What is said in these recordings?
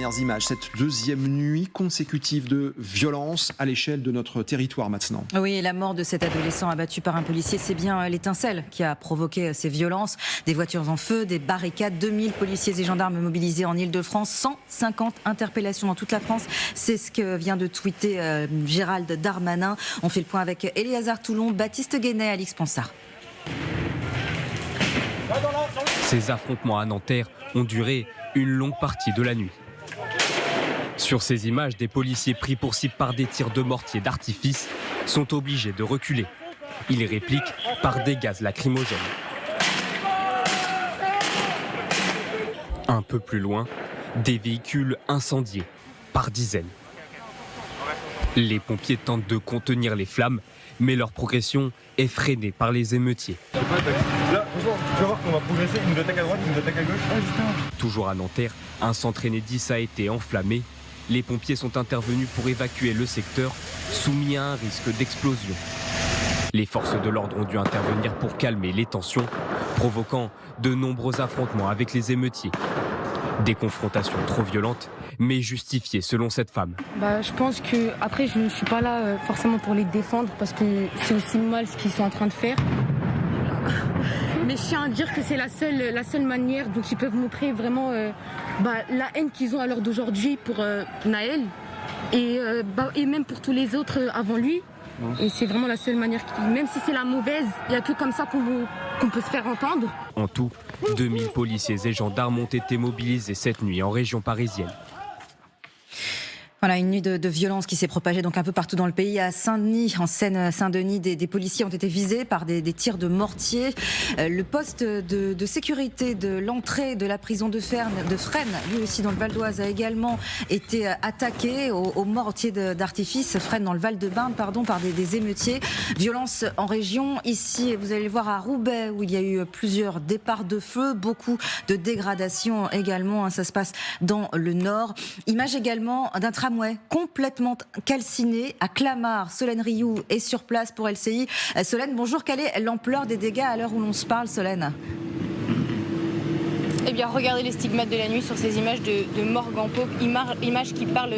dernières images, cette deuxième nuit consécutive de violence à l'échelle de notre territoire maintenant. Oui, la mort de cet adolescent abattu par un policier, c'est bien l'étincelle qui a provoqué ces violences. Des voitures en feu, des barricades, 2000 policiers et gendarmes mobilisés en Ile-de-France, 150 interpellations dans toute la France. C'est ce que vient de tweeter Gérald Darmanin. On fait le point avec Éléazar Toulon, Baptiste Guénet, Alix Ponsard. Ces affrontements à Nanterre ont duré une longue partie de la nuit. Sur ces images, des policiers pris pour cible par des tirs de mortier d'artifice sont obligés de reculer. Ils répliquent par des gaz lacrymogènes. Un peu plus loin, des véhicules incendiés par dizaines. Les pompiers tentent de contenir les flammes, mais leur progression est freinée par les émeutiers. Là, tu vas voir qu'on va progresser, ils nous attaquent à droite, ils nous attaquent à gauche. Toujours à Nanterre, un centre Enedis a été enflammé. Les pompiers sont intervenus pour évacuer le secteur, soumis à un risque d'explosion. Les forces de l'ordre ont dû intervenir pour calmer les tensions, provoquant de nombreux affrontements avec les émeutiers. Des confrontations trop violentes, mais justifiées selon cette femme. Je pense que, après, je ne suis pas là forcément pour les défendre parce que c'est aussi mal ce qu'ils sont en train de faire. Mais je tiens à dire que c'est la seule manière dont ils peuvent montrer vraiment la haine qu'ils ont à l'heure d'aujourd'hui pour Naël et même pour tous les autres avant lui. Et c'est vraiment la seule manière, même si c'est la mauvaise, il n'y a que comme ça qu'on peut se faire entendre. En tout, 2000 policiers et gendarmes ont été mobilisés cette nuit en région parisienne. Voilà, une nuit de violence qui s'est propagée donc un peu partout dans le pays. À Saint-Denis, en Seine-Saint-Denis, des policiers ont été visés par des tirs de mortier. Le poste de sécurité de l'entrée de la prison de Fresnes, lui aussi dans le Val d'Oise, a également été attaqué au mortier d'artifice. Fresnes dans le Val-de-Bain, par des émeutiers. Violence en région. Ici, vous allez le voir à Roubaix, où il y a eu plusieurs départs de feu, beaucoup de dégradations également. Ça se passe dans le nord. Image également d'un tramway complètement calciné à Clamart. Solène Rioux est sur place pour LCI. Solène, bonjour. Quelle est l'ampleur des dégâts à l'heure où l'on se parle, Solène ? Eh bien, regardez les stigmates de la nuit sur ces images de morgue en paume, images qui parlent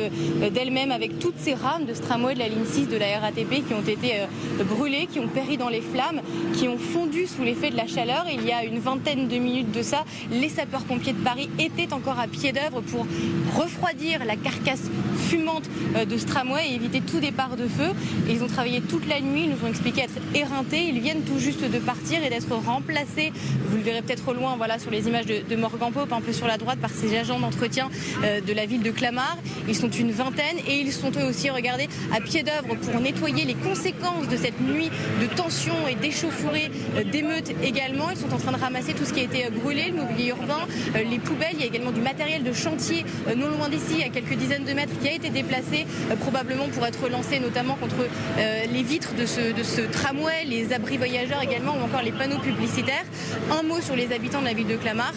d'elles-mêmes avec toutes ces rames de ce tramway de la ligne 6 de la RATP qui ont été brûlées, qui ont péri dans les flammes, qui ont fondu sous l'effet de la chaleur. Il y a une vingtaine de minutes de ça, les sapeurs-pompiers de Paris étaient encore à pied d'œuvre pour refroidir la carcasse fumante de ce tramway et éviter tout départ de feu. Et ils ont travaillé toute la nuit, ils nous ont expliqué être éreintés. Ils viennent tout juste de partir et d'être remplacés. Vous le verrez peut-être au loin, voilà, sur les images de morgue en paume, un peu sur la droite, par ces agents d'entretien de la ville de Clamart. Ils sont une vingtaine et ils sont eux aussi, regardez, à pied d'œuvre pour nettoyer les conséquences de cette nuit de tension et d'échauffourée, d'émeutes également. Ils sont en train de ramasser tout ce qui a été brûlé, le mobilier urbain, les poubelles. Il y a également du matériel de chantier non loin d'ici, à quelques dizaines de mètres, qui a été déplacé probablement pour être lancé notamment contre les vitres de ce tramway, les abris voyageurs également ou encore les panneaux publicitaires. Un mot sur les habitants de la ville de Clamart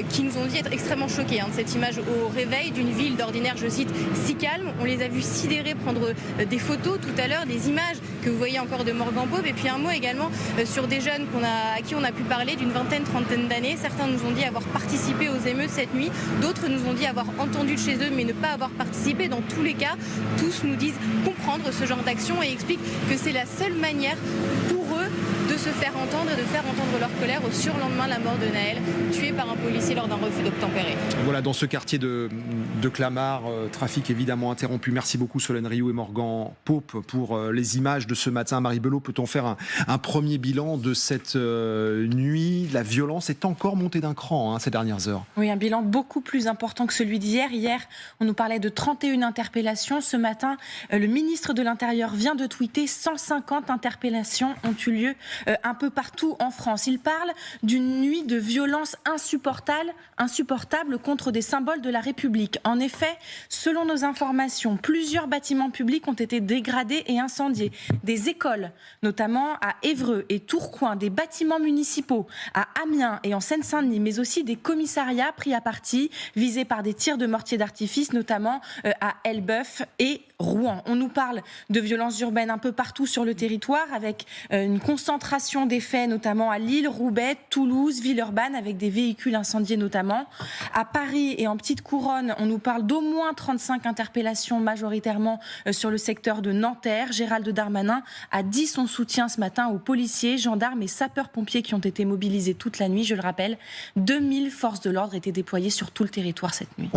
qui nous ont dit être extrêmement choqués de cette image au réveil d'une ville d'ordinaire, je cite, si calme. On les a vus sidérés prendre des photos tout à l'heure, des images que vous voyez encore de morgue en paume. Et puis un mot également sur des jeunes à qui on a pu parler d'une vingtaine, trentaine d'années. Certains nous ont dit avoir participé aux émeutes cette nuit, d'autres nous ont dit avoir entendu de chez eux mais ne pas avoir participé. Dans tous les cas, tous nous disent comprendre ce genre d'action et expliquent que c'est la seule manière pour eux de se faire entendre et de faire entendre leur colère au surlendemain de la mort de Naël, tué par un policier lors d'un refus d'obtempérer. Voilà, dans ce quartier de Clamart, trafic évidemment interrompu. Merci beaucoup Solène Rioux et Morgan Pope pour les images de ce matin. Marie Belot, peut-on faire un premier bilan de cette nuit ? La violence est encore montée d'un cran ces dernières heures. Oui, un bilan beaucoup plus important que celui d'hier. Hier, on nous parlait de 31 interpellations. Ce matin, le ministre de l'Intérieur vient de tweeter 150 interpellations ont eu lieu un peu partout en France. Il parle d'une nuit de violence insupportable contre des symboles de la République. En effet, selon nos informations, plusieurs bâtiments publics ont été dégradés et incendiés. Des écoles, notamment à Évreux et Tourcoing, des bâtiments municipaux à Amiens et en Seine-Saint-Denis, mais aussi des commissariats pris à partie, visés par des tirs de mortier d'artifice, notamment à Elbeuf et Rouen. On nous parle de violences urbaines un peu partout sur le territoire, avec une concentration concentration des faits, notamment à Lille, Roubaix, Toulouse, Villeurbanne, avec des véhicules incendiés notamment. À Paris et en Petite Couronne, on nous parle d'au moins 35 interpellations, majoritairement sur le secteur de Nanterre. Gérald Darmanin a dit son soutien ce matin aux policiers, gendarmes et sapeurs-pompiers qui ont été mobilisés toute la nuit. Je le rappelle, 2000 forces de l'ordre étaient déployées sur tout le territoire cette nuit.